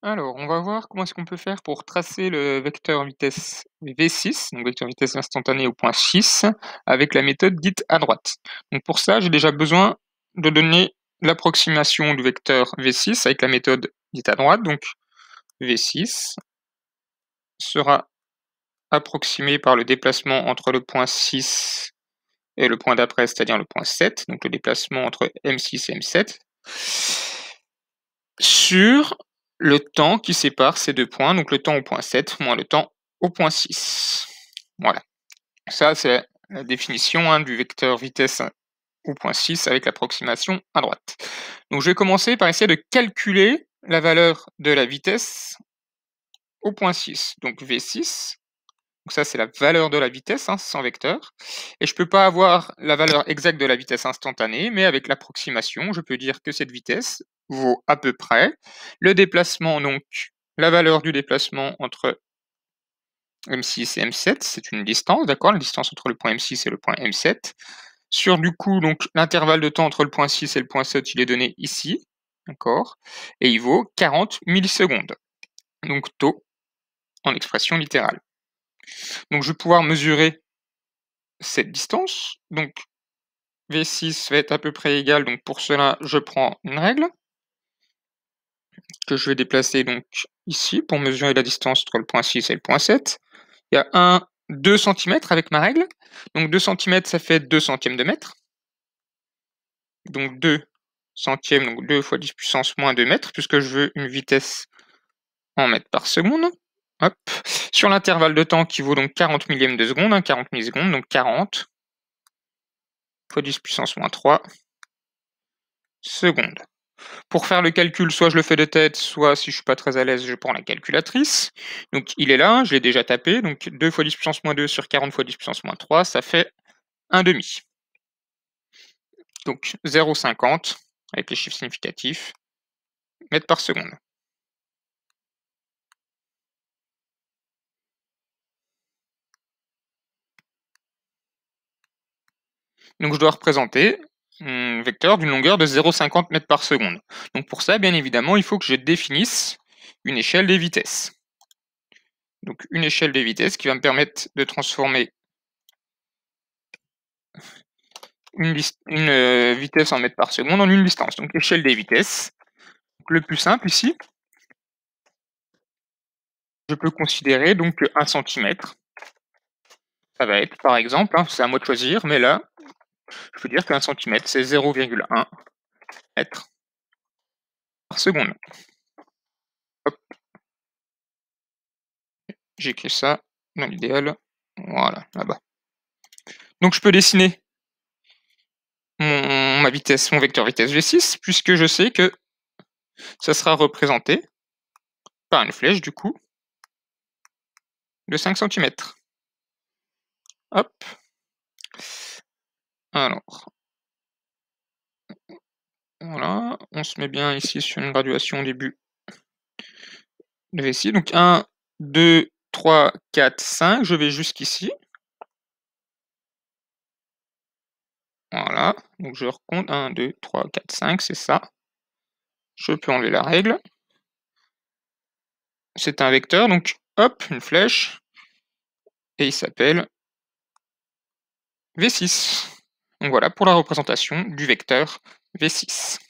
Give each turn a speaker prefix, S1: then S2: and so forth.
S1: Alors, on va voir comment est-ce qu'on peut faire pour tracer le vecteur vitesse v6, donc vecteur vitesse instantanée au point 6, avec la méthode dite à droite. Donc pour ça, j'ai déjà besoin de donner l'approximation du vecteur v6 avec la méthode dite à droite. Donc v6 sera approximé par le déplacement entre le point 6 et le point d'après, c'est-à-dire le point 7, donc le déplacement entre M6 et M7, sur le temps qui sépare ces deux points, donc le temps au point 7 moins le temps au point 6. Voilà. Ça, c'est la définition du vecteur vitesse au point 6 avec l'approximation à droite. Donc je vais commencer par essayer de calculer la valeur de la vitesse au point 6. Donc V6, donc ça c'est la valeur de la vitesse, sans vecteur. Et je ne peux pas avoir la valeur exacte de la vitesse instantanée, mais avec l'approximation, je peux dire que cette vitesse vaut à peu près le déplacement, donc la valeur du déplacement entre M6 et M7, c'est une distance, d'accord, la distance entre le point M6 et le point M7. Sur du coup, donc l'intervalle de temps entre le point 6 et le point 7, il est donné ici, d'accord, et il vaut 40 millisecondes. Donc taux en expression littérale. Donc je vais pouvoir mesurer cette distance. Donc V6 va être à peu près égal, donc pour cela, je prends une règle que je vais déplacer donc ici pour mesurer la distance entre le point 6 et le point 7. Il y a 2 cm avec ma règle. Donc 2 cm, ça fait 2 centièmes de mètre. Donc 2 centièmes, donc 2 fois 10 puissance moins 2 mètres, puisque je veux une vitesse en mètres par seconde. Hop. Sur l'intervalle de temps qui vaut donc 40 millièmes de seconde, 40 millisecondes, donc 40 fois 10 puissance moins 3 secondes. Pour faire le calcul, soit je le fais de tête, soit si je suis pas très à l'aise, je prends la calculatrice. Donc il est là, je l'ai déjà tapé, donc 2 fois 10 puissance moins 2 sur 40 fois 10 puissance moins 3, ça fait 1,5. Donc 0,50 avec les chiffres significatifs, mètres par seconde. Donc je dois représenter un vecteur d'une longueur de 0,50 mètres par seconde. Donc pour ça, bien évidemment, il faut que je définisse une échelle des vitesses. Donc une échelle des vitesses qui va me permettre de transformer une vitesse en mètres par seconde en une distance. Donc échelle des vitesses. Donc, le plus simple ici, je peux considérer donc 1 cm. Ça va être par exemple, c'est à moi de choisir, mais là, je peux dire qu'un centimètre, c'est 0,1 mètre par seconde. Hop. J'écris ça dans l'idéal. Voilà, là-bas. Donc je peux dessiner ma vitesse, mon vecteur vitesse V6, puisque je sais que ça sera représenté par une flèche, du coup, de 5 cm. Hop. Alors, voilà, on se met bien ici sur une graduation au début de V6. Donc 1, 2, 3, 4, 5, je vais jusqu'ici. Voilà, donc je recompte 1, 2, 3, 4, 5, c'est ça. Je peux enlever la règle. C'est un vecteur, donc hop, une flèche, et il s'appelle V6. Donc voilà pour la représentation du vecteur V6.